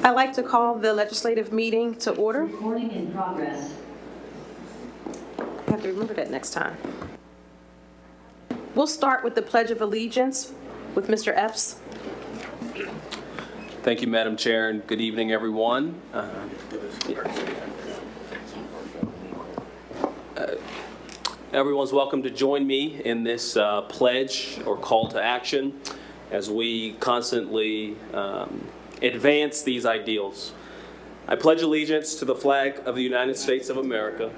I'd like to call the legislative meeting to order. Recording in progress. I have to remember that next time. We'll start with the Pledge of Allegiance with Mr. Epps. Thank you, Madam Chair, and good evening, everyone. Everyone's welcome to join me in this pledge or call to action as we constantly advance these ideals. I pledge allegiance to the flag of the United States of America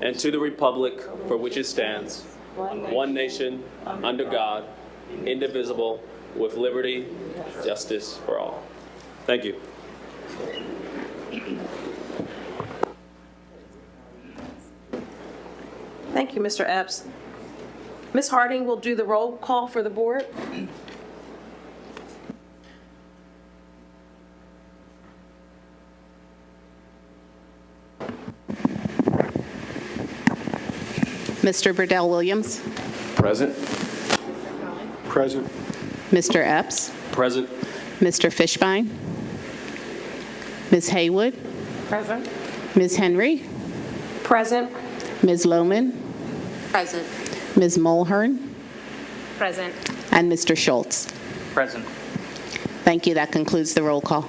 and to the republic for which it stands, one nation, under God, indivisible, with liberty, justice for all. Thank you. Thank you, Mr. Epps. Ms. Harding will do the roll call for the board. Mr. Burdell Williams, Present. Present. Mr. Epps, Present. Mr. Fishbein, Ms. Haywood, Present. Ms. Henry, Present. Ms. Lohman, Present. Ms. Mulhern, Present. and Mr. Schultz. Present. Thank you. That concludes the roll call.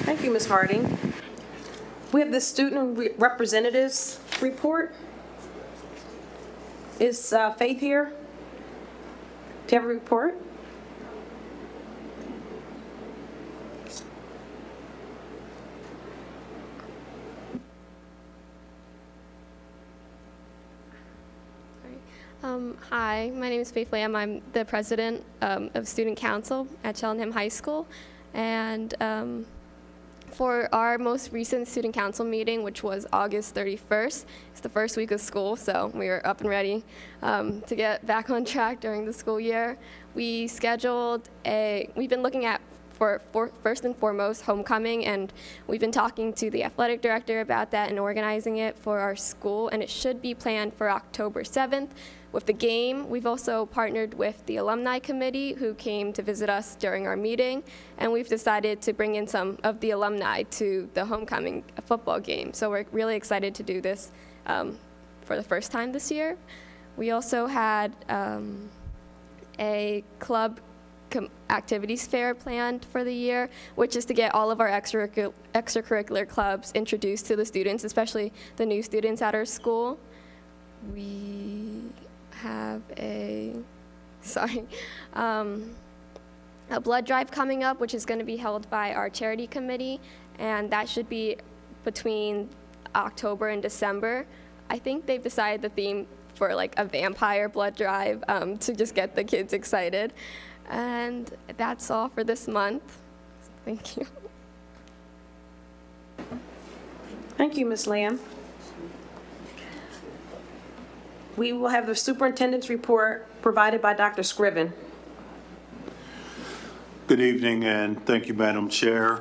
Thank you, Ms. Harding. We have the student representatives report. Is Faith here? Do you have a report? Hi, my name is Faith Lamb. I'm the president of Student Council at Cheltenham High School. And for our most recent Student Council meeting, which was August 31st, it's the first week of school, so we are up and ready to get back on track during the school year. We've been looking at for first and foremost homecoming, and we've been talking to the athletic director about that and organizing it for our school, and it should be planned for October 7th. With the game, we've also partnered with the alumni committee who came to visit us during our meeting, and we've decided to bring in some of the alumni to the homecoming football game. So we're really excited to do this for the first time this year. We also had a club activities fair planned for the year, which is to get all of our extracurricular clubs introduced to the students, especially the new students at our school. We have a blood drive coming up, which is going to be held by our charity committee, and that should be between October and December. I think they've decided the theme for like a vampire blood drive to just get the kids excited. And that's all for this month. Thank you. Thank you, Ms. Lamb. We will have the superintendent's report provided by Dr. Scriven. Good evening, and thank you, Madam Chair.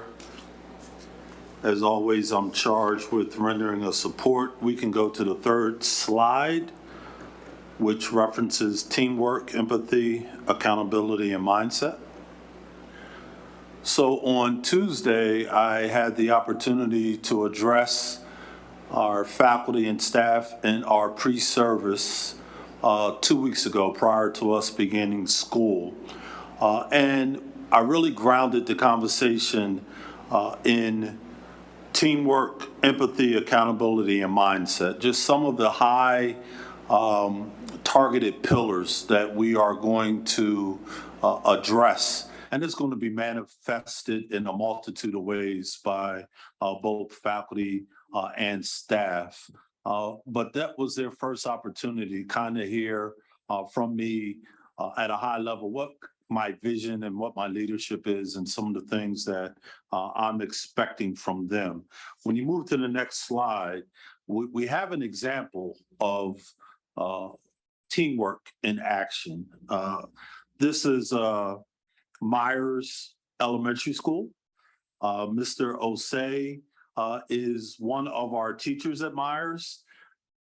As always, I'm charged with rendering a support. We can go to the third slide, which references teamwork, empathy, accountability, and mindset. So on Tuesday, I had the opportunity to address our faculty and staff in our pre-service 2 weeks ago prior to us beginning school. And I really grounded the conversation in teamwork, empathy, accountability, and mindset. Just some of the high targeted pillars that we are going to address. And it's going to be manifested in a multitude of ways by both faculty and staff. But that was their first opportunity to kind of hear from me at a high level what my vision and what my leadership is and some of the things that I'm expecting from them. When you move to the next slide, we have an example of teamwork in action. This is Myers Elementary School. Mr. Osei is one of our teachers at Myers,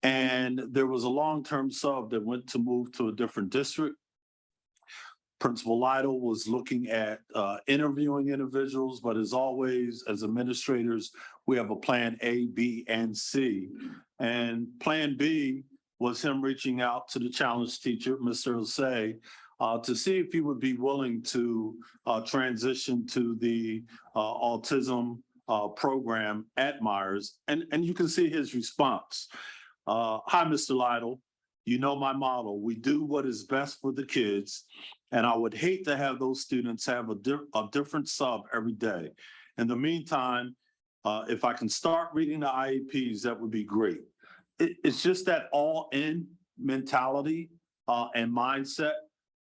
and there was a long-term sub that went to move to a different district. Principal Lytle was looking at interviewing individuals, but as always, as administrators, we have a plan A, B, and C. And plan B was him reaching out to the challenge teacher, Mr. Osei, to see if he would be willing to transition to the autism program at Myers. And you can see his response. Hi, Mr. Lytle. You know my model. We do what is best for the kids. And I would hate to have those students have a different sub every day. In the meantime, if I can start reading the IEPs, that would be great. It's just that all-in mentality and mindset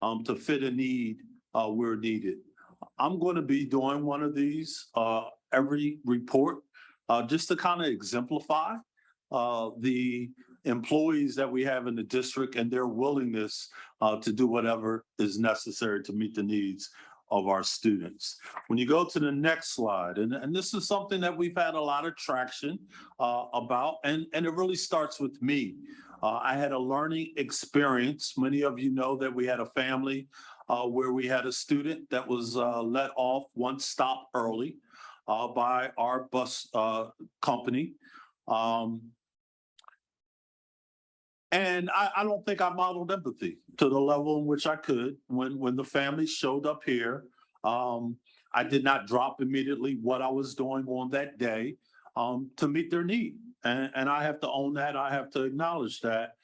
to fit a need where needed. I'm going to be doing one of these every report just to kind of exemplify the employees that we have in the district and their willingness to do whatever is necessary to meet the needs of our students. When you go to the next slide, and this is something that we've had a lot of traction about, and it really starts with me. I had a learning experience. Many of you know that we had a family where we had a student that was let off one stop early by our bus company. And I don't think I modeled empathy to the level in which I could. When the family showed up here, I did not drop immediately what I was doing on that day to meet their need. And I have to own that. I have to acknowledge that,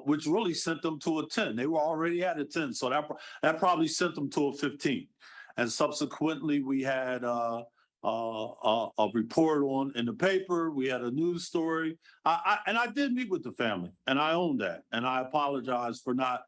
which really sent them to a 10. They were already at a 10, so that probably sent them to a 15. And subsequently, we had a report in the paper. We had a news story. And I did meet with the family, and I own that. And I apologize for not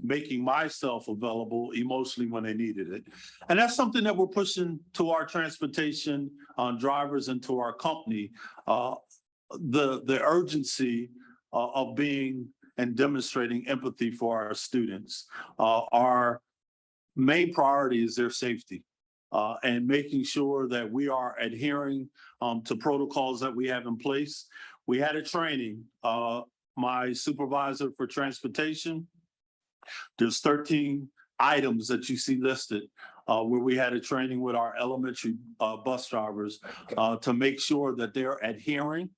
making myself available emotionally when they needed it. And that's something that we're pushing to our transportation drivers and to our company, the urgency of being and demonstrating empathy for our students. Our main priority is their safety. And making sure that we are adhering to protocols that we have in place. We had a training, my supervisor for transportation, there's 13 items that you see listed where we had a training with our elementary bus drivers to make sure that they're adhering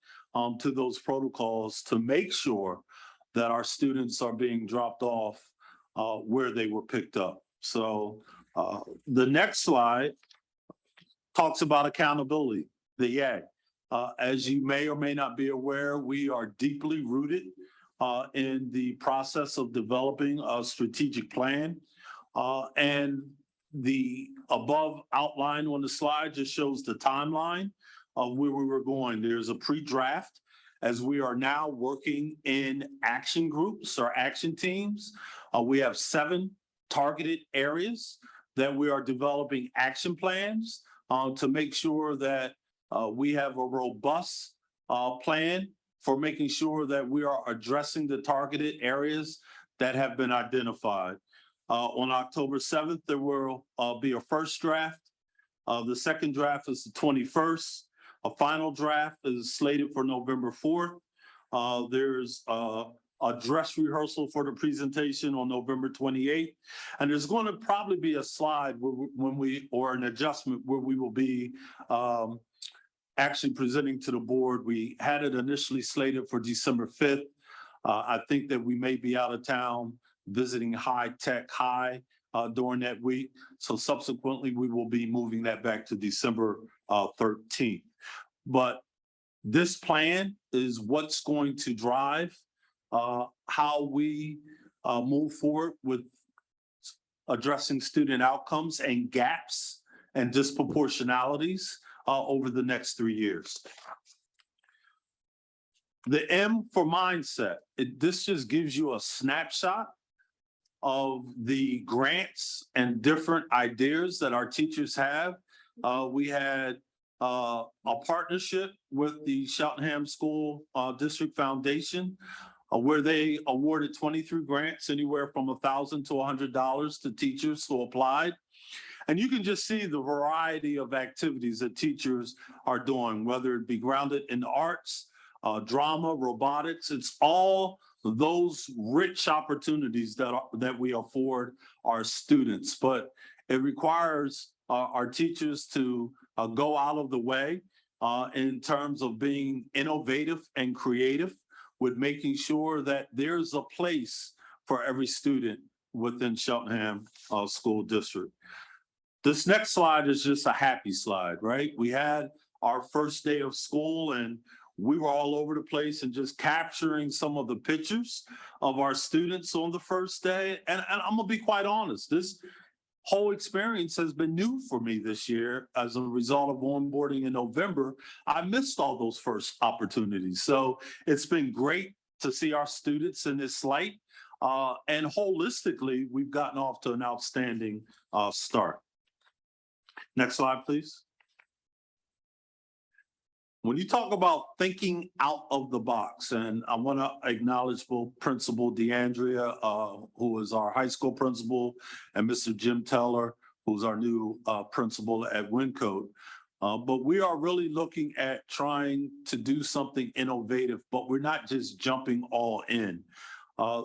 to those protocols to make sure that our students are being dropped off where they were picked up. So the next slide talks about accountability, the YAG. As you may or may not be aware, we are deeply rooted in the process of developing a strategic plan. And the above outline on the slide just shows the timeline of where we were going. There's a pre-draft as we are now working in action groups or action teams. We have 7 targeted areas that we are developing action plans to make sure that we have a robust plan for making sure that we are addressing the targeted areas that have been identified. On October 7th, there will be a first draft. The second draft is the 21st. A final draft is slated for November 4th. There's a dress rehearsal for the presentation on November 28th. And there's going to probably be a slide or an adjustment where we will be actually presenting to the board. We had it initially slated for December 5th. I think that we may be out of town visiting High Tech High during that week. So subsequently, we will be moving that back to December 13th. But this plan is what's going to drive how we move forward with addressing student outcomes and gaps and disproportionalities over the next 3 years. The M for mindset, this just gives you a snapshot of the grants and different ideas that our teachers have. We had a partnership with the Cheltenham School District Foundation where they awarded 23 grants, anywhere from $1,000 to $100 to teachers who applied. And you can just see the variety of activities that teachers are doing, whether it be grounded in the arts, drama, robotics. It's all those rich opportunities that we afford our students. But it requires our teachers to go out of the way in terms of being innovative and creative with making sure that there's a place for every student within Cheltenham School District. This next slide is just a happy slide, right? We had our first day of school and we were all over the place and just capturing some of the pictures of our students on the first day. And I'm gonna be quite honest, this whole experience has been new for me this year. As a result of onboarding in November, I missed all those first opportunities. So it's been great to see our students in this light. And holistically, we've gotten off to an outstanding start. Next slide, please. When you talk about thinking out of the box, and I want to acknowledge both Principal DeAndrea, who is our high school principal, and Mr. Jim Teller, who's our new principal at Wyncote. But we are really looking at trying to do something innovative, but we're not just jumping all in.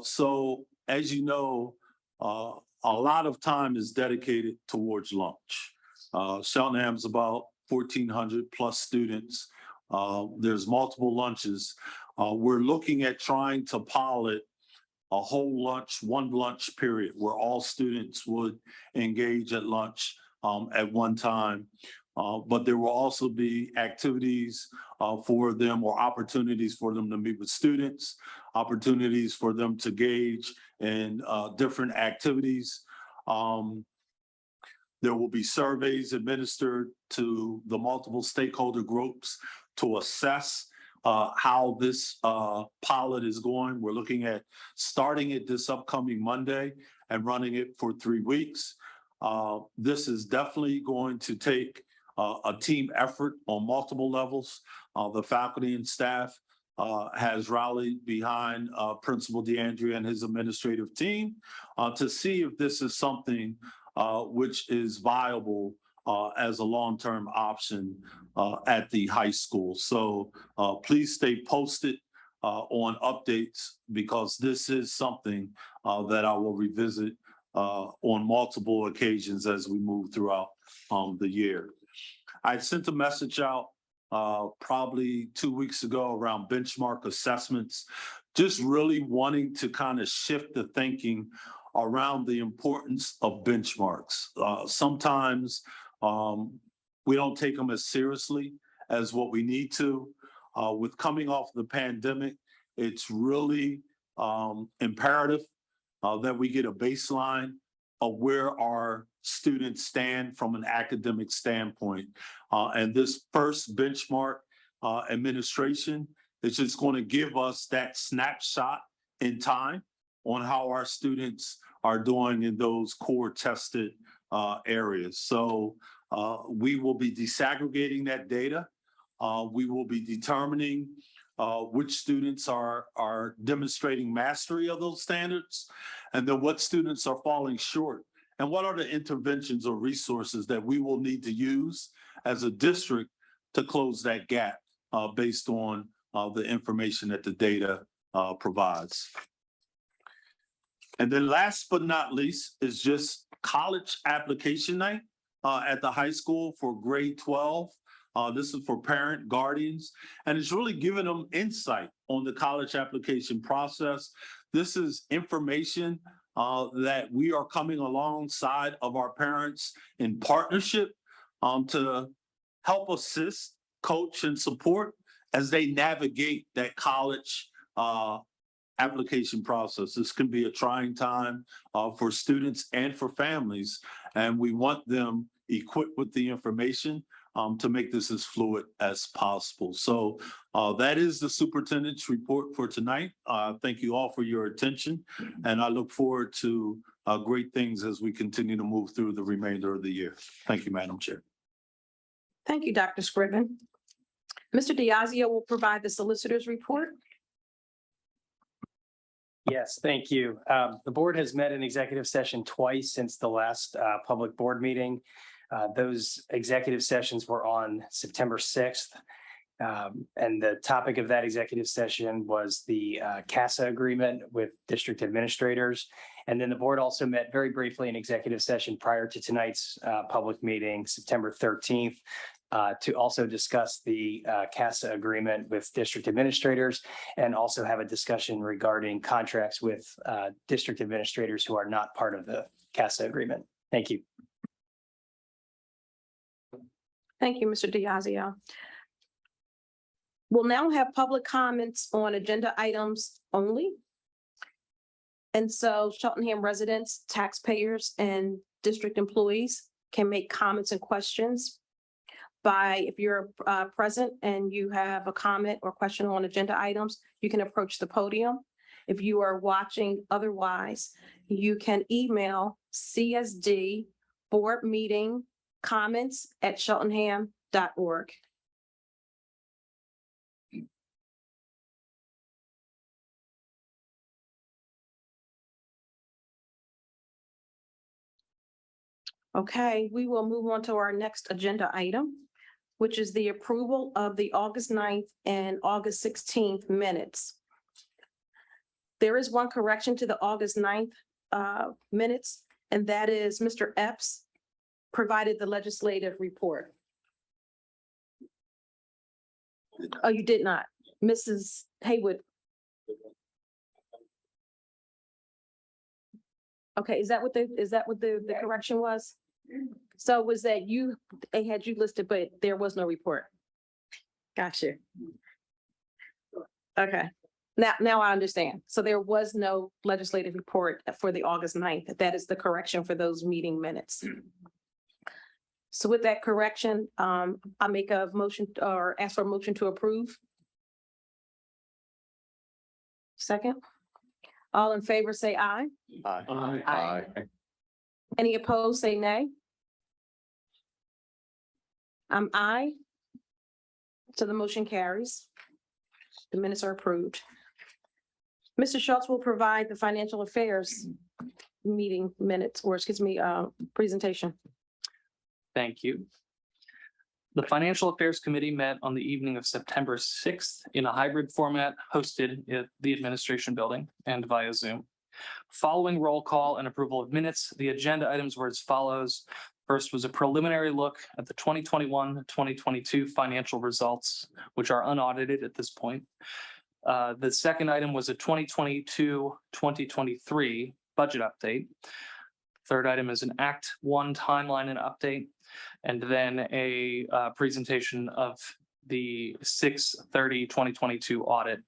So as you know, a lot of time is dedicated towards lunch. Cheltenham's about 1,400 plus students. There's multiple lunches. We're looking at trying to pilot a whole lunch, one lunch period where all students would engage at lunch at one time. But there will also be activities for them or opportunities for them to meet with students, opportunities for them to engage in different activities. There will be surveys administered to the multiple stakeholder groups to assess how this pilot is going. We're looking at starting it this upcoming Monday and running it for 3 weeks. This is definitely going to take a team effort on multiple levels. The faculty and staff has rallied behind Principal DeAndrea and his administrative team to see if this is something which is viable as a long-term option at the high school. So please stay posted on updates because this is something that I will revisit on multiple occasions as we move throughout the year. I sent a message out probably 2 weeks ago around benchmark assessments, just really wanting to kind of shift the thinking around the importance of benchmarks. Sometimes we don't take them as seriously as what we need to. With coming off the pandemic, it's really imperative that we get a baseline of where our students stand from an academic standpoint. And this first benchmark administration is just going to give us that snapshot in time on how our students are doing in those core tested areas. So we will be disaggregating that data. We will be determining which students are demonstrating mastery of those standards, and then what students are falling short, and what are the interventions or resources that we will need to use as a district to close that gap based on the information that the data provides. And then last but not least is just college application night at the high school for grade 12. This is for parent guardians, and it's really giving them insight on the college application process. This is information that we are coming alongside of our parents in partnership to help assist, coach, and support as they navigate that college application process. This can be a trying time for students and for families, and we want them equipped with the information to make this as fluid as possible. So that is the superintendent's report for tonight. Thank you all for your attention, and I look forward to great things as we continue to move through the remainder of the year. Thank you, Madam Chair. Thank you, Dr. Scriven. Mr. Diazio will provide the solicitor's report. Yes, thank you. The board has met in executive session twice since the last public board meeting. Those executive sessions were on September 6th And the topic of that executive session was the CASA agreement with district administrators. And then the board also met very briefly in executive session prior to tonight's public meeting, September 13th, to also discuss the CASA agreement with district administrators and also have a discussion regarding contracts with district administrators who are not part of the CASA agreement. Thank you. Thank you, Mr. Diazio. We'll now have public comments on agenda items only. And so Cheltenham residents, taxpayers, and district employees can make comments and questions if you're present and you have a comment or question on agenda items, you can approach the podium. If you are watching otherwise, you can email CSD board meeting comments@cheltenham.org. Okay, we will move on to our next agenda item, which is the approval of the August 9th and August 16th minutes. There is one correction to the August 9th minutes, and that is Mr. Epps provided the legislative report. Oh, you did not. Mrs. Haywood. Okay, is that what the correction was? So was that they had you listed, but there was no report? Gotcha. Okay, now I understand. So there was no legislative report for the August 9th. That is the correction for those meeting minutes. So with that correction, I make a motion or ask for a motion to approve. Second. All in favor, say aye. Aye. Any opposed, say nay. I'm aye. So the motion carries. The minutes are approved. Mr. Schultz will provide the financial affairs meeting minutes, or excuse me, presentation. Thank you. The Financial Affairs Committee met on the evening of September 6th in a hybrid format hosted at the administration building and via Zoom. Following roll call and approval of minutes, the agenda items were as follows. First was a preliminary look at the 2021-2022 financial results, which are unaudited at this point. The second item was a 2022-2023 budget update. Third item is an Act 1 timeline and update, and then a presentation of the 6/30/2022 audit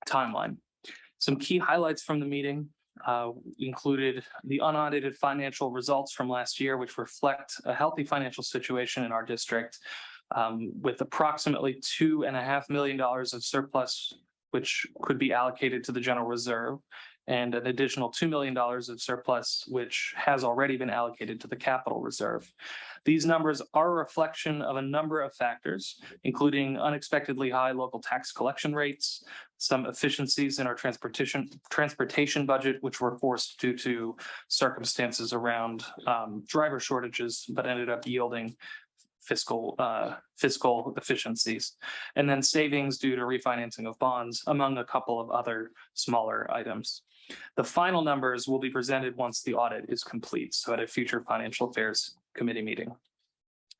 timeline. Some key highlights from the meeting included the unaudited financial results from last year, which reflect a healthy financial situation in our district, with approximately $2.5 million of surplus, which could be allocated to the general reserve, and an additional $2 million of surplus, which has already been allocated to the capital reserve. These numbers are a reflection of a number of factors, including unexpectedly high local tax collection rates, some efficiencies in our transportation budget, which were forced due to circumstances around driver shortages, but ended up yielding fiscal efficiencies, and then savings due to refinancing of bonds, among a couple of other smaller items. The final numbers will be presented once the audit is complete, so at a future Financial Affairs Committee meeting.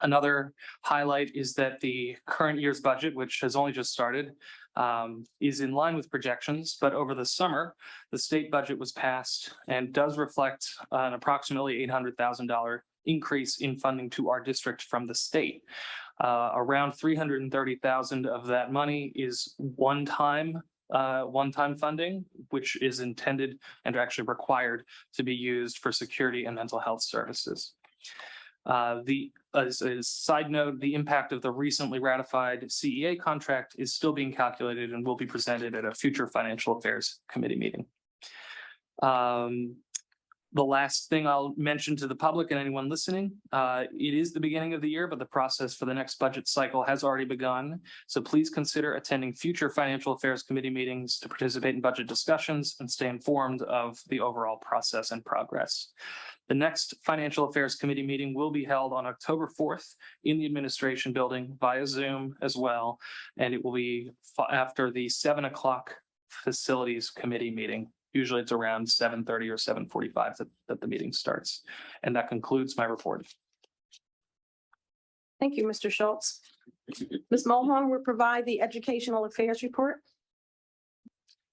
Another highlight is that the current year's budget, which has only just started, is in line with projections, but over the summer, the state budget was passed and does reflect an approximately $800,000 increase in funding to our district from the state. Around $330,000 of that money is one-time funding, which is intended and actually required to be used for security and mental health services. As a side note, the impact of the recently ratified CEA contract is still being calculated and will be presented at a future Financial Affairs Committee meeting. The last thing I'll mention to the public and anyone listening, it is the beginning of the year, but the process for the next budget cycle has already begun. So please consider attending future Financial Affairs Committee meetings to participate in budget discussions and stay informed of the overall process and progress. The next Financial Affairs Committee meeting will be held on October 4th in the Administration Building via Zoom as well. And it will be after the 7 o'clock Facilities Committee meeting. Usually it's around 7:30 or 7:45 that the meeting starts. And that concludes my report. Thank you, Mr. Schultz. Ms. Mulhern will provide the Educational Affairs report.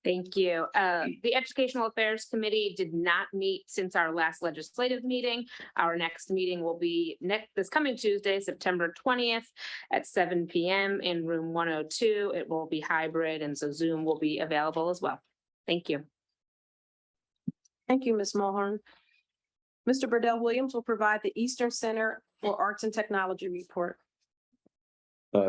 Thank you. The Educational Affairs Committee did not meet since our last legislative meeting. Our next meeting will be this coming Tuesday, September 20th at 7 p.m. in room 102. It will be hybrid, and so Zoom will be available as well. Thank you. Thank you, Ms. Mulhern. Mr. Burdell Williams will provide the Eastern Center for Arts and Technology report.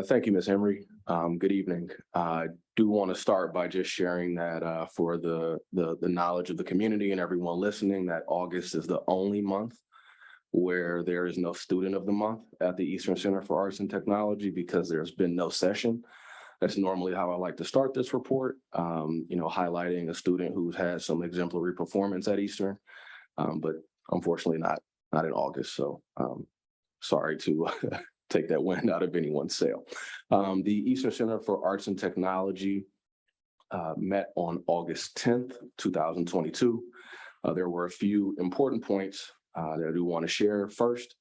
Thank you, Ms. Emery. Good evening. I do want to start by just sharing that for the knowledge of the community and everyone listening, that August is the only month where there is no student of the month at the Eastern Center for Arts and Technology because there's been no session. That's normally how I like to start this report, highlighting a student who's had some exemplary performance at Eastern, but unfortunately not in August. So sorry to take that wind out of anyone's sail. The Eastern Center for Arts and Technology met on August 10th, 2022. There were a few important points that I do want to share. First,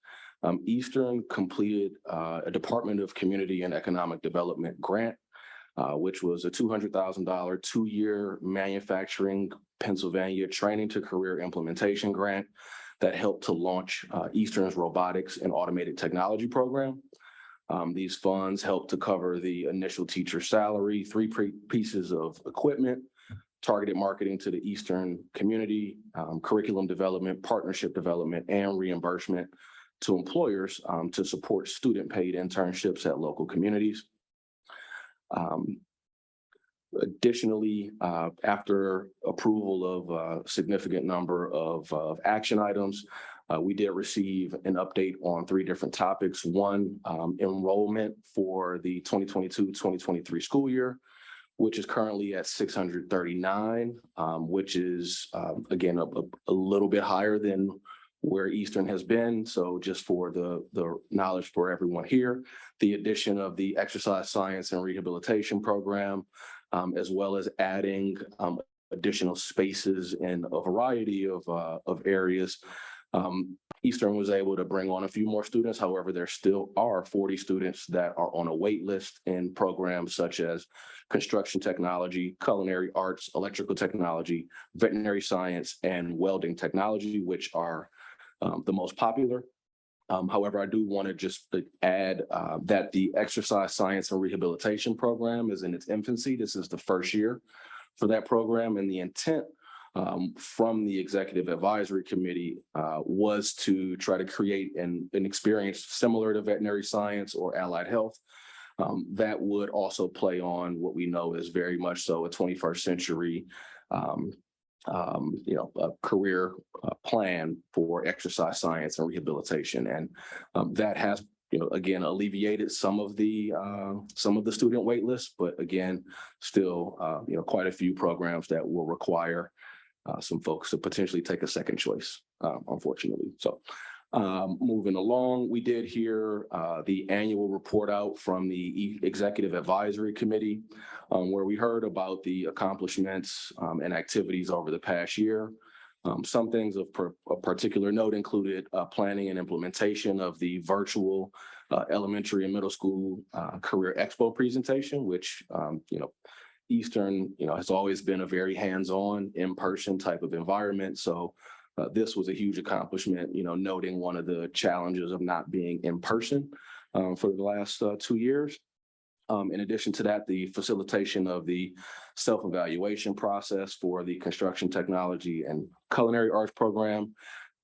Eastern completed a Department of Community and Economic Development grant, which was a $200,000 2-year manufacturing Pennsylvania training to career implementation grant that helped to launch Eastern's robotics and automated technology program. These funds helped to cover the initial teacher salary, 3 pieces of equipment, targeted marketing to the Eastern community, curriculum development, partnership development, and reimbursement to employers to support student-paid internships at local communities. Additionally, after approval of a significant number of action items, we did receive an update on 3 different topics. One, enrollment for the 2022-2023 school year, which is currently at 639, which is, again, a little bit higher than where Eastern has been. So just for the knowledge for everyone here, the addition of the exercise science and rehabilitation program, as well as adding additional spaces in a variety of areas. Eastern was able to bring on a few more students. However, there still are 40 students that are on a wait list in programs such as construction technology, culinary arts, electrical technology, veterinary science, and welding technology, which are the most popular. However, I do want to just add that the exercise science and rehabilitation program is in its infancy. This is the first year for that program, and the intent from the Executive Advisory Committee was to try to create an experience similar to veterinary science or allied health that would also play on what we know is very much so a 21st century a career plan for exercise science and rehabilitation. And that has, again, alleviated some of the student wait lists, but again, still, quite a few programs that will require some folks to potentially take a second choice, unfortunately. So moving along, we did hear the annual report out from the Executive Advisory Committee, where we heard about the accomplishments and activities over the past year. Some things of particular note included planning and implementation of the virtual elementary and middle school career expo presentation, which, Eastern, has always been a very hands-on, in-person type of environment. So this was a huge accomplishment, noting one of the challenges of not being in person for the last 2 years. In addition to that, the facilitation of the self-evaluation process for the construction technology and culinary arts program,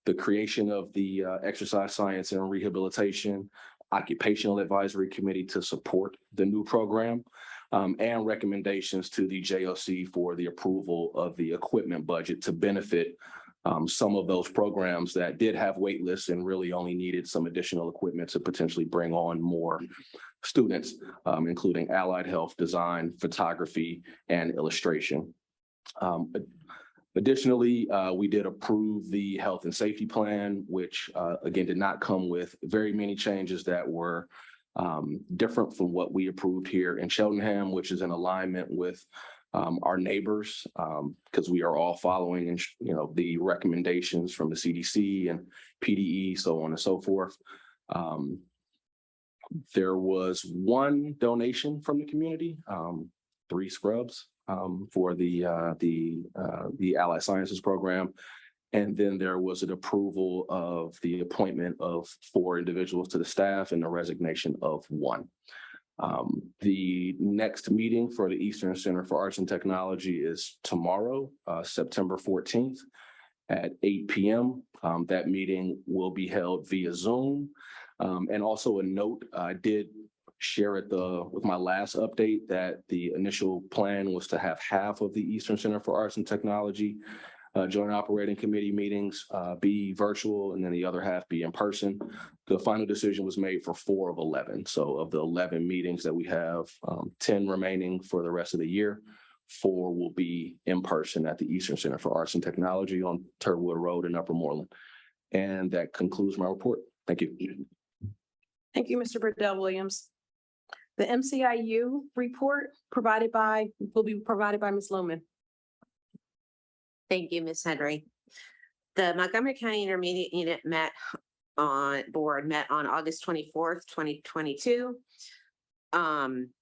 the creation of the exercise science and rehabilitation occupational advisory committee to support the new program, and recommendations to the JOC for the approval of the equipment budget to benefit some of those programs that did have wait lists and really only needed some additional equipment to potentially bring on more students, including allied health, design, photography, and illustration. Additionally, we did approve the health and safety plan, which again did not come with very many changes that were different from what we approved here in Cheltenham, which is in alignment with our neighbors, because we are all following, the recommendations from the CDC and PDE, so on and so forth. There was one donation from the community, 3 scrubs for the Allied Sciences program. And then there was an approval of the appointment of 4 individuals to the staff and the resignation of 1. The next meeting for the Eastern Center for Arts and Technology is tomorrow, September 14th at 8 p.m. That meeting will be held via Zoom. And also a note, I did share with my last update that the initial plan was to have half of the Eastern Center for Arts and Technology Joint Operating Committee meetings be virtual and then the other half be in person. The final decision was made for 4 of 11. So of the 11 meetings that we have, 10 remaining for the rest of the year, 4 will be in person at the Eastern Center for Arts and Technology on Turwood Road in Upper Moreland. And that concludes my report. Thank you. Thank you, Mr. Burdell-Williams. The MCIU report will be provided by Ms. Lohman. Thank you, Ms. Henry. The Montgomery County Intermediate Unit met on August 24th, 2022.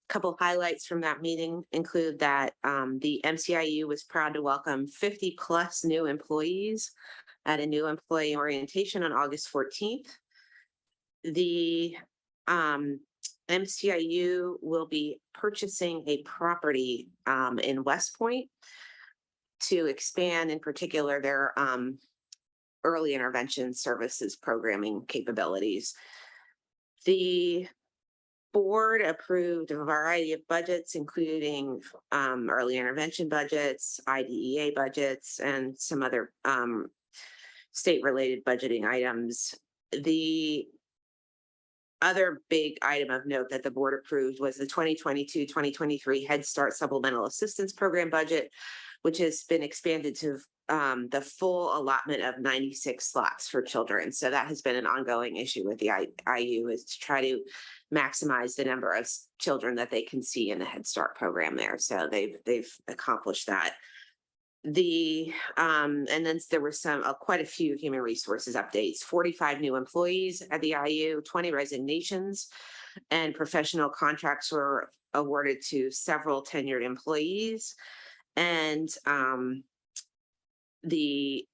Couple highlights from that meeting include that the MCIU was proud to welcome 50 plus new employees at a new employee orientation on August 14th. The MCIU will be purchasing a property in West Point to expand, in particular, their early intervention services programming capabilities. The board approved a variety of budgets, including early intervention budgets, IDEA budgets, and some other state-related budgeting items. The other big item of note that the board approved was the 2022-2023 Head Start Supplemental Assistance Program budget, which has been expanded to the full allotment of 96 slots for children. So that has been an ongoing issue with the IU, is to try to maximize the number of children that they can see in the Head Start program there. So they've accomplished that. And then there were quite a few human resources updates: 45 new employees at the IU, 20 resignations, and professional contracts were awarded to several tenured employees. And the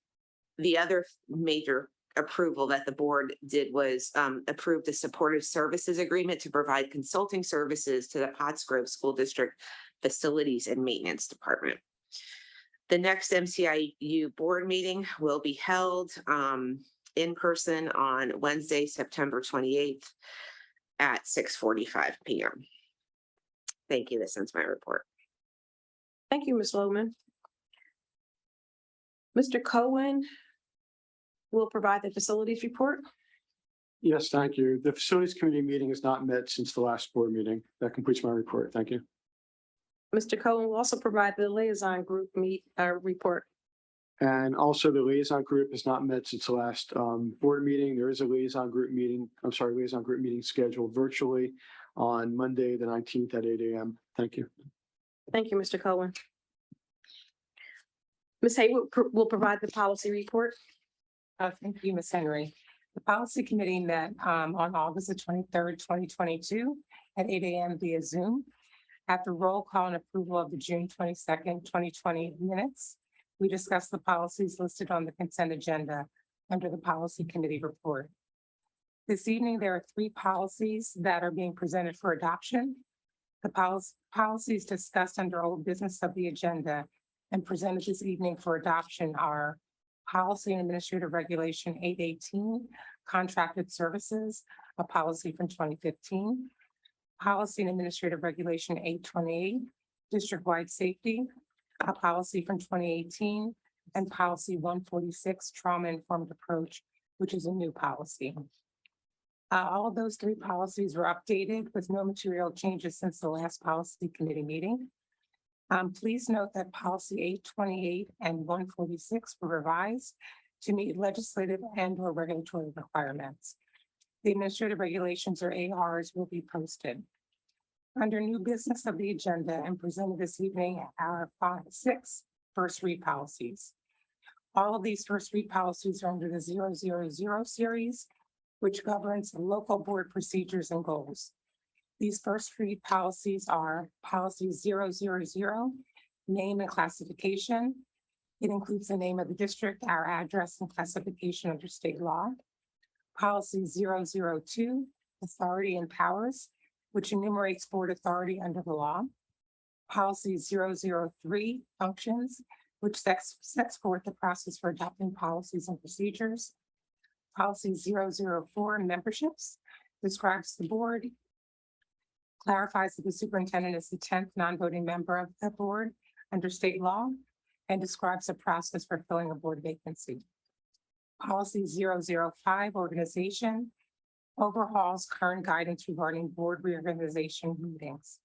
other major approval that the board did was approve the supportive services agreement to provide consulting services to the Pottsgrove School District Facilities and Maintenance Department. The next MCIU board meeting will be held in person on Wednesday, September 28th at 6:45 p.m. Thank you. This ends my report. Thank you, Ms. Lohman. Mr. Cohen will provide the facilities report. Yes, thank you. The Facilities Committee meeting has not met since the last board meeting. That completes my report. Thank you. Mr. Cohen will also provide the liaison group report. And also the liaison group has not met since the last board meeting. There is a liaison group meeting scheduled virtually on Monday, the 19th at 8 a.m. Thank you. Thank you, Mr. Cohen. Ms. Haywood will provide the policy report. Thank you, Ms. Henry. The policy committee met on August the 23rd, 2022 at 8 a.m. via Zoom. After roll call and approval of the June 22nd, 2020 minutes, we discussed the policies listed on the consent agenda under the policy committee report. This evening, there are 3 policies that are being presented for adoption. The policies discussed under old business of the agenda and presented this evening for adoption are Policy and Administrative Regulation 818, Contracted Services, a policy from 2015. Policy and Administrative Regulation 828, District-Wide Safety, a policy from 2018. and policy 146, trauma-informed approach, which is a new policy. All of those three policies were updated with no material changes since the last policy committee meeting. Please note that policy 828 and 146 were revised to meet legislative and/or regulatory requirements. The administrative regulations, or ARs, will be posted. Under new business of the agenda and presented this evening are six first read policies. All of these first read policies are under the 000 series, which governs the local board procedures and goals. These first read policies are policy 000, name and classification. It includes the name of the district, our address, and classification under state law. Policy 002, authority and powers, which enumerates board authority under the law. Policy 003, functions, which sets forth the process for adopting policies and procedures. Policy 004, memberships, describes the board, clarifies that the superintendent is the 10th non-voting member of the board under state law, and describes the process for filling a board vacancy. Policy 005, organization, overhauls current guidance regarding board reorganization meetings.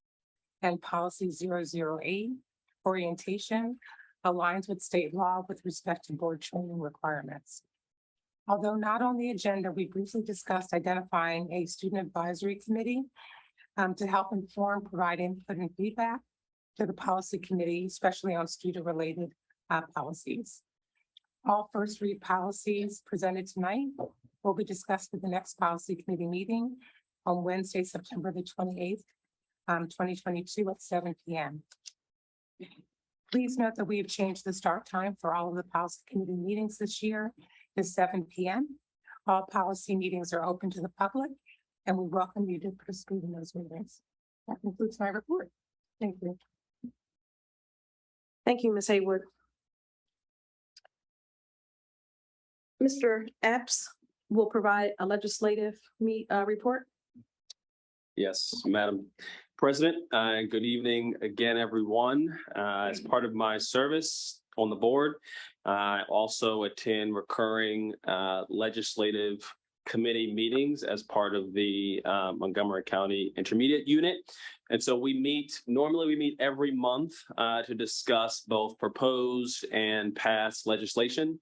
And policy 008, orientation, aligns with state law with respect to board training requirements. Although not on the agenda, we briefly discussed identifying a student advisory committee to help inform, provide input and feedback to the policy committee, especially on student-related policies. All first read policies presented tonight will be discussed at the next policy committee meeting on Wednesday, September the 28th, 2022 at 7 p.m. Please note that we have changed the start time for all of the policy committee meetings this year to 7 p.m. All policy meetings are open to the public, and we welcome you to participate in those meetings. That concludes my report. Thank you. Thank you, Ms. Haywood. Mr. Epps will provide a legislative report. Yes, Madam President, good evening again, everyone. As part of my service on the board, I also attend recurring legislative committee meetings as part of the Montgomery County Intermediate Unit. And so normally we meet every month to discuss both proposed and passed legislation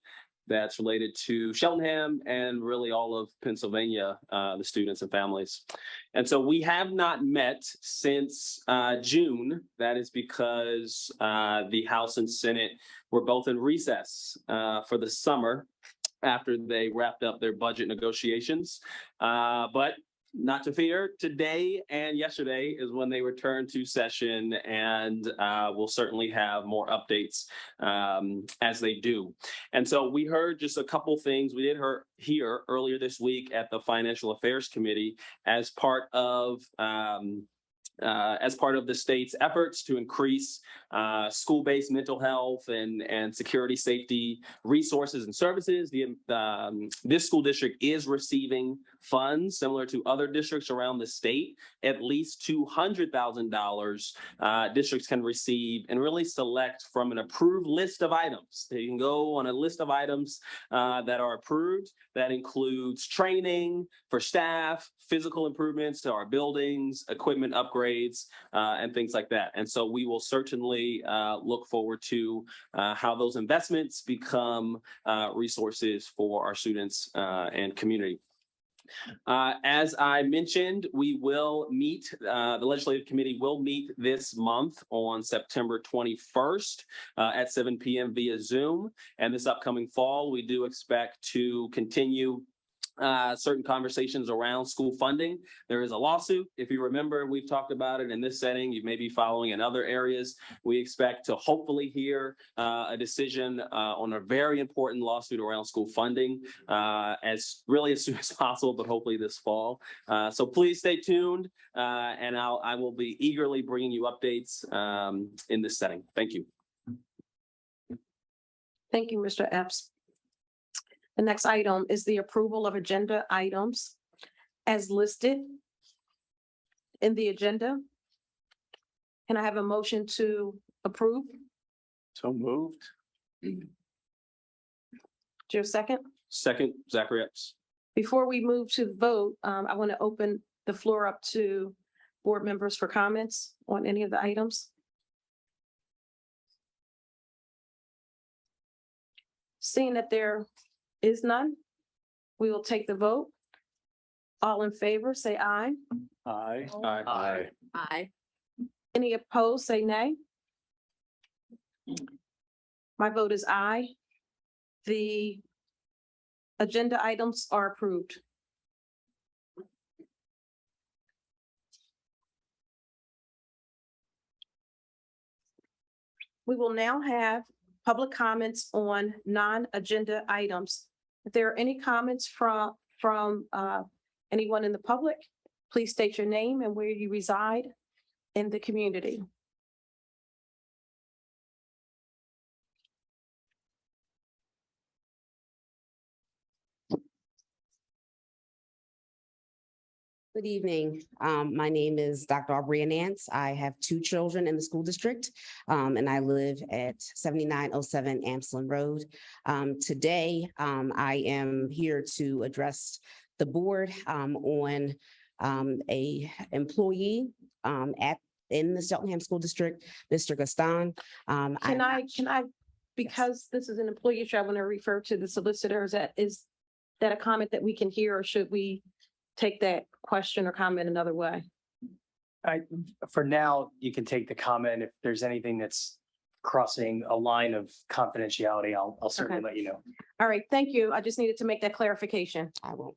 that's related to Cheltenham and really all of Pennsylvania, the students and families. And so we have not met since June. That is because the House and Senate were both in recess for the summer after they wrapped up their budget negotiations. But not to fear, today and yesterday is when they return to session, and we'll certainly have more updates as they do. And so we heard just a couple things we did hear earlier this week at the Financial Affairs Committee as part of the state's efforts to increase school-based mental health and security safety resources and services. This school district is receiving funds similar to other districts around the state. At least $200,000 districts can receive and really select from an approved list of items. They can go on a list of items that are approved. That includes training for staff, physical improvements to our buildings, equipment upgrades, and things like that. And so we will certainly look forward to how those investments become resources for our students and community. As I mentioned, we will meet, the Legislative Committee will meet this month on September 21st at 7 p.m. via Zoom. And this upcoming fall, we do expect to continue certain conversations around school funding. There is a lawsuit. If you remember, we've talked about it in this setting. You may be following in other areas. We expect to hopefully hear a decision on a very important lawsuit around school funding as soon as possible, but hopefully this fall. So please stay tuned, and I will be eagerly bringing you updates in this setting. Thank you. Thank you, Mr. Epps. The next item is the approval of agenda items as listed in the agenda. Can I have a motion to approve? So moved. your second? Second, Zachary Epps. Before we move to the vote, I want to open the floor up to board members for comments on any of the items. Seeing that there is none, we will take the vote. All in favor, say aye. Aye. Aye. Aye. Any opposed, say nay. My vote is aye. The agenda items are approved. We will now have public comments on non-agenda items. If there are any comments from anyone in the public, please state your name and where you reside in the community. Good evening. My name is Dr. Aubrey Nance. I have two children in the school district, and I live at 7907 Amslin Road. Today, I am here to address the board on a employee in the Cheltenham School District, Mr. Gaston. Can I, because this is an employee issue, I want to refer to the solicitor. Is that a comment that we can hear, or should we take that question or comment another way? For now, you can take the comment. If there's anything that's crossing a line of confidentiality, I'll certainly let you know. All right, thank you. I just needed to make that clarification. I won't.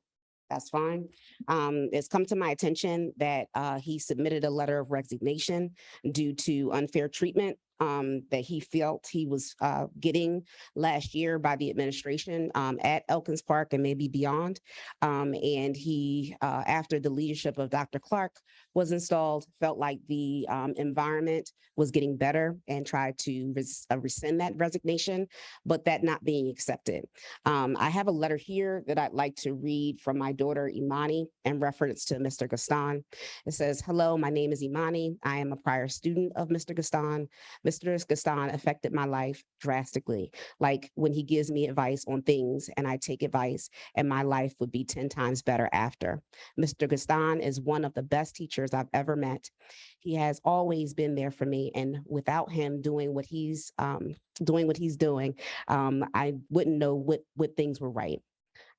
That's fine. It's come to my attention that he submitted a letter of resignation due to unfair treatment that he felt he was getting last year by the administration at Elkins Park and maybe beyond. And he, after the leadership of Dr. Clark was installed, felt like the environment was getting better and tried to rescind that resignation, but that not being accepted. I have a letter here that I'd like to read from my daughter Imani in reference to Mr. Gaston. It says, "Hello, my name is Imani. I am a prior student of Mr. Gaston. Mr. Gaston affected my life drastically. Like when he gives me advice on things and I take advice and my life would be 10 times better after. Mr. Gaston is one of the best teachers I've ever met. He has always been there for me. And without him doing what he's doing, I wouldn't know what things were right.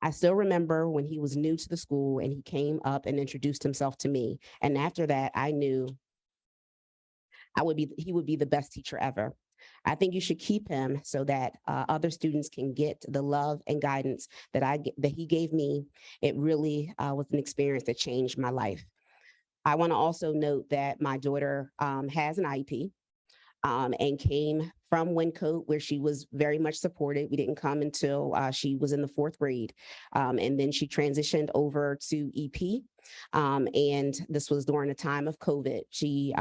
I still remember when he was new to the school and he came up and introduced himself to me. And after that, I knew he would be the best teacher ever. I think you should keep him so that other students can get the love and guidance that he gave me. It really was an experience that changed my life. I want to also note that my daughter has an IEP and came from Wincote, where she was very much supported. We didn't come until she was in the 4th grade. And then she transitioned over to EP. And this was during the time of COVID. She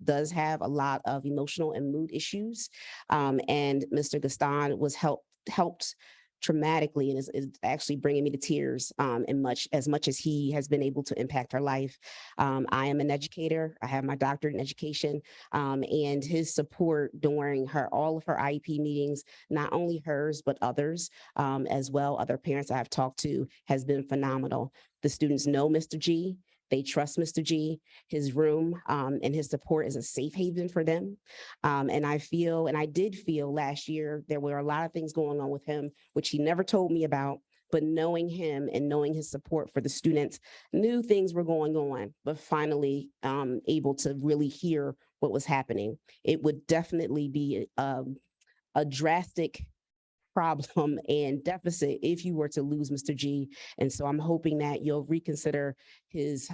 does have a lot of emotional and mood issues. And Mr. Gaston was helped traumatically and is actually bringing me to tears as much as he has been able to impact her life. I am an educator. I have my doctorate in education, and his support during all of her IEP meetings, not only hers, but others as well, other parents I've talked to, has been phenomenal. The students know Mr. G. They trust Mr. G. His room and his support is a safe haven for them. And I did feel last year there were a lot of things going on with him, which he never told me about. But knowing him and knowing his support for the students, knew things were going on, but finally able to really hear what was happening. It would definitely be a drastic problem and deficit if you were to lose Mr. G. And so I'm hoping that you'll reconsider his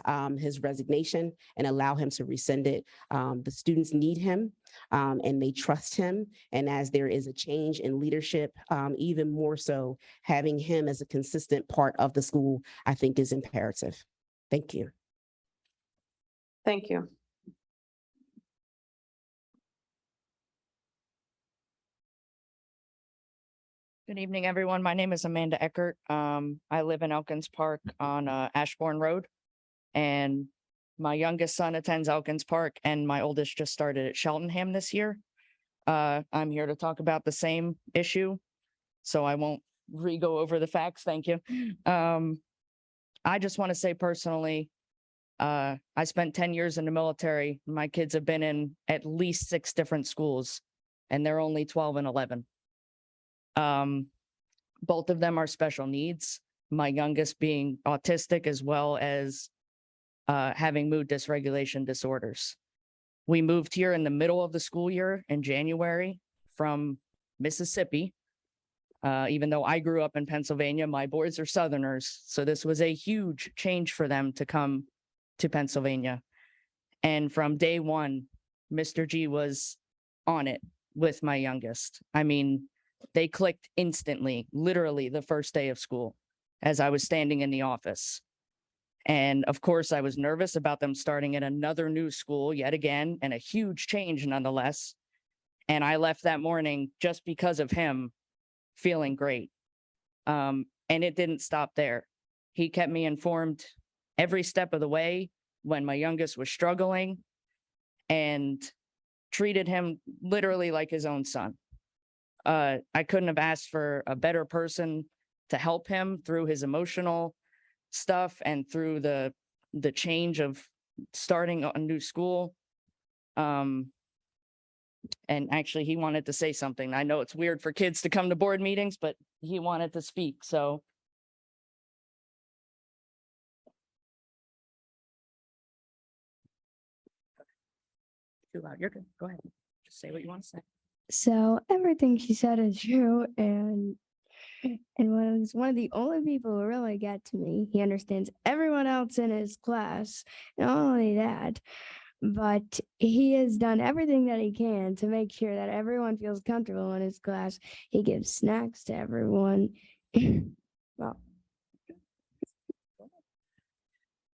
resignation and allow him to rescind it. The students need him and they trust him. And as there is a change in leadership, even more so, having him as a consistent part of the school, I think is imperative. Thank you. Thank you. Good evening, everyone. My name is Amanda Eckert. I live in Elkins Park on Ashbourne Road, and my youngest son attends Elkins Park, and my oldest just started at Cheltenham this year. I'm here to talk about the same issue, so I won't re-go over the facts. Thank you. I just want to say personally, I spent 10 years in the military. My kids have been in at least 6 different schools, and they're only 12 and 11. Both of them are special needs, my youngest being autistic as well as having mood dysregulation disorders. We moved here in the middle of the school year in January from Mississippi. Even though I grew up in Pennsylvania, my boys are Southerners. So this was a huge change for them to come to Pennsylvania. And from day one, Mr. G was on it with my youngest. I mean, they clicked instantly, literally the first day of school as I was standing in the office. And of course, I was nervous about them starting at another new school yet again, and a huge change nonetheless. And I left that morning just because of him feeling great. And it didn't stop there. He kept me informed every step of the way when my youngest was struggling and treated him literally like his own son. I couldn't have asked for a better person to help him through his emotional stuff and through the change of starting a new school. And actually, he wanted to say something. I know it's weird for kids to come to board meetings, but he wanted to speak. So. Too loud. You're good. Go ahead. Just say what you want to say. So everything she said is true, and was one of the only people who really get to me. He understands everyone else in his class. Not only that, but he has done everything that he can to make sure that everyone feels comfortable in his class. He gives snacks to everyone. Well,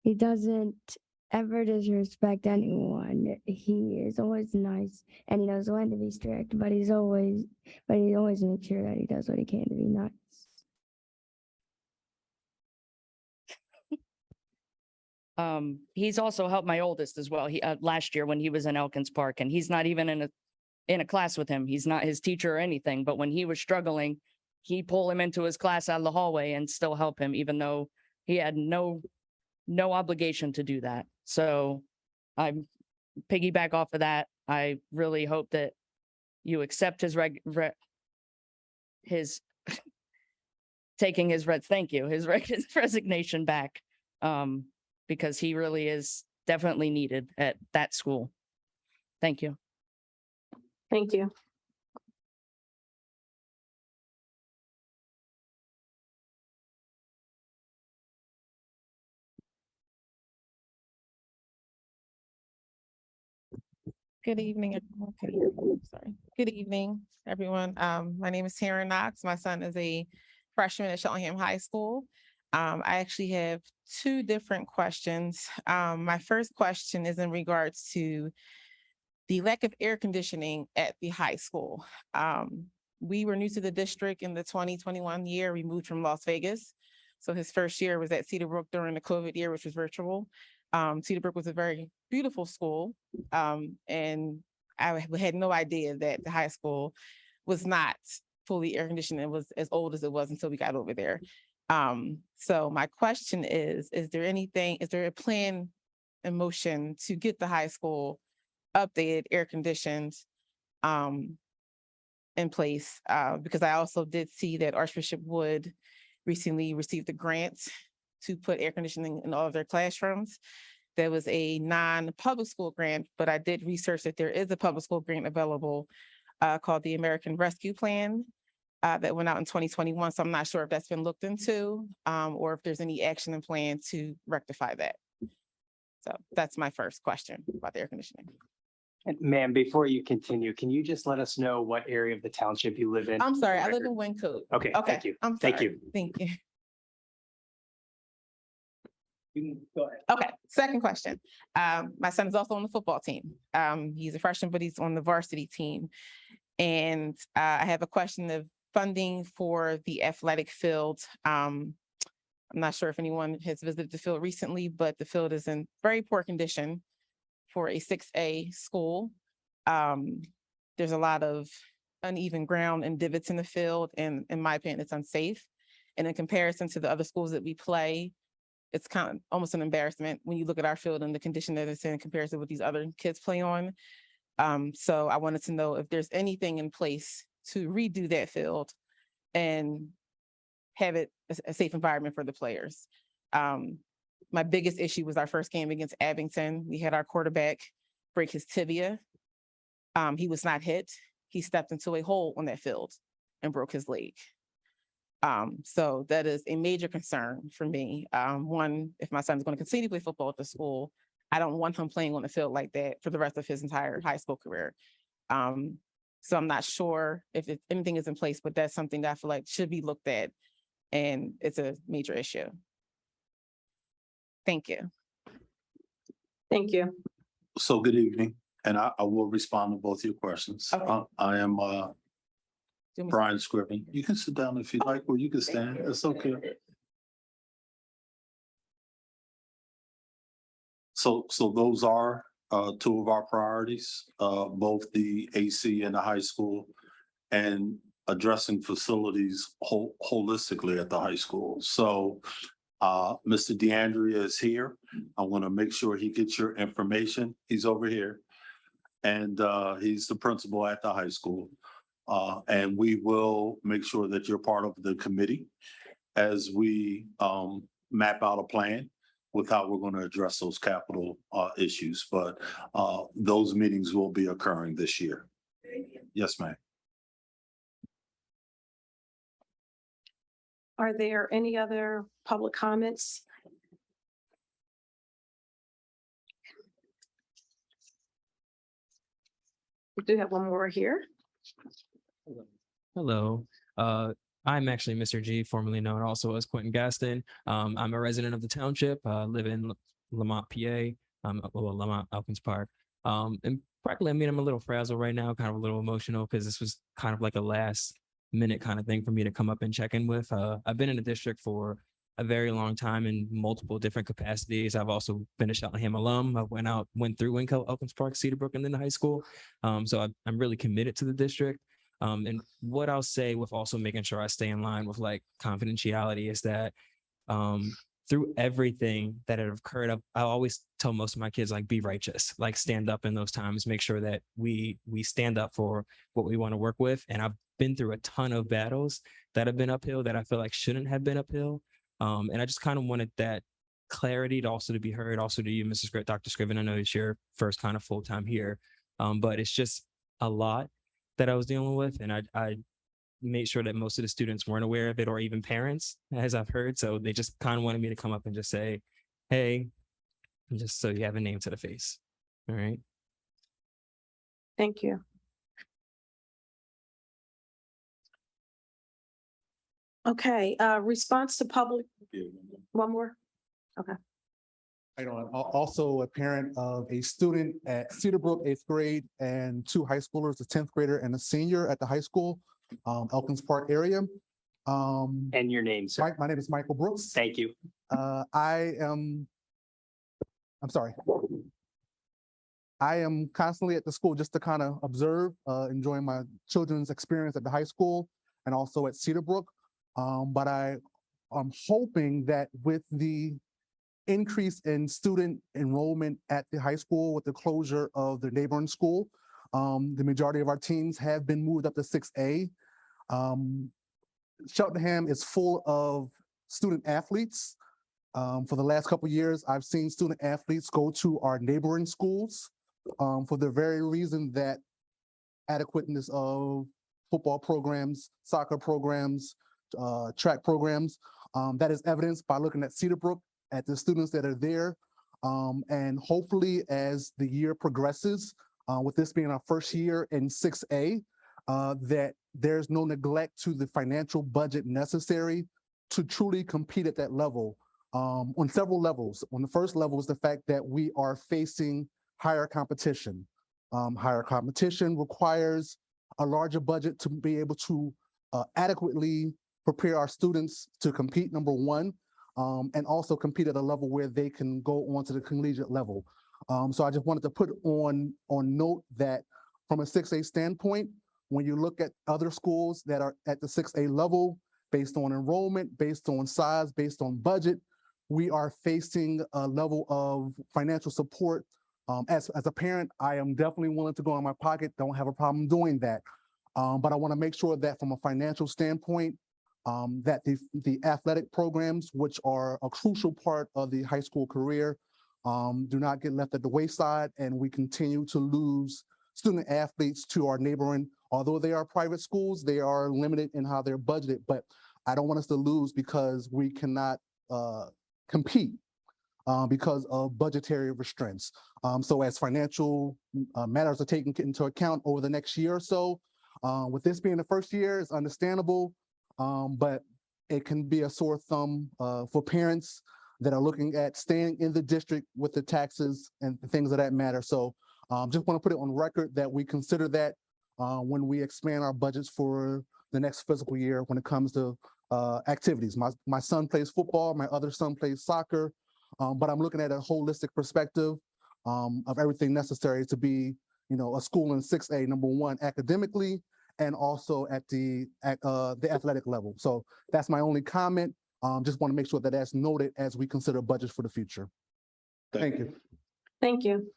he doesn't ever disrespect anyone. He is always nice, and he knows when to be strict, but he always makes sure that he does what he can to be nice. He's also helped my oldest as well. He last year when he was in Elkins Park, and he's not even in a class with him. He's not his teacher or anything, but when he was struggling, he'd pull him into his class out of the hallway and still help him, even though he had no obligation to do that. So I piggyback off of that. I really hope that you accept his taking his resignation back. Because he really is definitely needed at that school. Thank you. Thank you. Good evening, everyone. Good evening. Sorry. Good evening, everyone. My name is Taryn Knox. My son is a freshman at Cheltenham High School. I actually have 2 different questions. My first question is in regards to the lack of air conditioning at the high school. We were new to the district in the 2021 year. We moved from Las Vegas. So his first year was at Cedarbrook during the COVID year, which was virtual. Cedarbrook was a very beautiful school. And I had no idea that the high school was not fully air conditioned. It was as old as it was until we got over there. So my question is there a plan in motion to get the high school updated, air conditioned, in place? Because I also did see that Archbishop Wood recently received a grant to put air conditioning in all of their classrooms. There was a non-public school grant, but I did research that there is a public school grant available called the American Rescue Plan. That went out in 2021. So I'm not sure if that's been looked into or if there's any action and plan to rectify that. So that's my first question about the air conditioning. Ma'am, before you continue, can you just let us know what area of the township you live in? I'm sorry, I live in Wyncote. Okay, thank you. I'm Thank sorry. you. Thank you. You can go ahead. Okay, second question. My son is also on the football team. He's a freshman, but he's on the varsity team. And I have a question of funding for the athletic field. I'm not sure if anyone has visited the field recently, but the field is in very poor condition. for a 6A school. There's a lot of uneven ground and divots in the field, and in my opinion, it's unsafe. And in comparison to the other schools that we play, it's kind of almost an embarrassment when you look at our field and the condition that it's in comparison with these other kids play on. So I wanted to know if there's anything in place to redo that field and have it a safe environment for the players. My biggest issue was our first game against Abington. We had our quarterback break his tibia. He was not hit. He stepped into a hole on that field and broke his leg. So that is a major concern for me. One, if my son's going to continue to play football at the school, I don't want him playing on the field like that for the rest of his entire high school career. So I'm not sure if anything is in place, but that's something that I feel like should be looked at, and it's a major issue. Thank you. Thank you. So good evening, and I will respond to both your questions. Okay. I am Brian Scriven. You can sit down if you like, or you can stand. It's okay. So those are two of our priorities, both the AC and the high school, and addressing facilities holistically at the high school. So Mr. DeAndrea is here. I want to make sure he gets your information. He's over here. And he's the principal at the high school. And we will make sure that you're part of the committee as we map out a plan with how we're going to address those capital issues. But those meetings will be occurring this year. Yes, ma'am. Are there any other public comments? We do have one more here. Hello. I'm actually Mr. G, formerly known also as Quentin Gaston. I'm a resident of the township, live in Lamont, PA, Lamont, Elkins Park. And frankly, I mean, I'm a little frazzled right now, kind of a little emotional, because this was kind of like a last minute kind of thing for me to come up and check in with. I've been in the district for a very long time in multiple different capacities. I've also been a Cheltenham alum. I went through Winco, Elkins Park, Cedarbrook, and then the high school. So I'm really committed to the district. And what I'll say with also making sure I stay in line with like confidentiality is that through everything that have occurred, I always tell most of my kids, like, be righteous, like stand up in those times, make sure that we stand up for what we want to work with. And I've been through a ton of battles that have been uphill that I feel like shouldn't have been uphill. And I just kind of wanted that clarity to also to be heard, also to you, Dr. Scriven. I know it's your first kind of full time here, but it's just a lot that I was dealing with. And I made sure that most of the students weren't aware of it, or even parents, as I've heard. So they just kind of wanted me to come up and just say, hey, just so you have a name to the face. All right. Thank you. Okay, response to public. One more. Okay. I don't, also a parent of a student at Cedarbrook, 8th grade, and 2 high schoolers, a 10th grader and a senior at the high school, Elkins Park area. And your name, sir? My name is Michael Brooks. Thank you. I'm sorry. I am constantly at the school just to kind of observe, enjoying my children's experience at the high school and also at Cedarbrook. But I'm hoping that with the increase in student enrollment at the high school with the closure of the neighboring school, the majority of our teams have been moved up to 6A. Cheltenham is full of student athletes. For the last couple of years, I've seen student athletes go to our neighboring schools for the very reason that adequateness of football programs, soccer programs, track programs. That is evidenced by looking at Cedarbrook, at the students that are there. And hopefully as the year progresses, with this being our first year in 6A, that there's no neglect to the financial budget necessary to truly compete at that level on several levels. On the first level is the fact that we are facing higher competition. Higher competition requires a larger budget to be able to adequately prepare our students to compete, number one, and also compete at a level where they can go on to the collegiate level. So I just wanted to put on note that from a 6A standpoint, when you look at other schools that are at the 6A level, based on enrollment, based on size, based on budget, we are facing a level of financial support. As a parent, I am definitely willing to go in my pocket, don't have a problem doing that. But I want to make sure that from a financial standpoint, that the athletic programs, which are a crucial part of the high school career, do not get left at the wayside, and we continue to lose student athletes to our neighboring, although they are private schools, they are limited in how they're budgeted, but I don't want us to lose because we cannot compete because of budgetary restraints. So as financial matters are taken into account over the next year or so, with this being the first year, it's understandable, but it can be a sore thumb for parents that are looking at staying in the district with the taxes and things of that matter. So just want to put it on record that we consider that when we expand our budgets for the next fiscal year when it comes to activities. My son plays football, my other son plays soccer, but I'm looking at a holistic perspective of everything necessary to be, a school in 6A, number one, academically, and also at the athletic level. So that's my only comment. Just want to make sure that that's noted as we consider budgets for the future. Thank you. Thank you.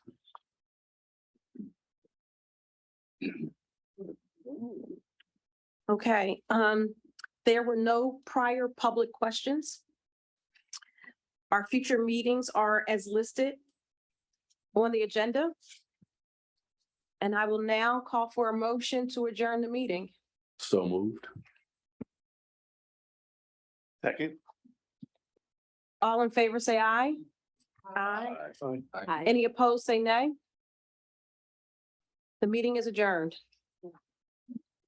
Okay, there were no prior public questions. Our future meetings are as listed on the agenda. And I will now call for a motion to adjourn the meeting. So moved. Second. All in favor, say aye. Aye. Any opposed, say nay. The meeting is adjourned.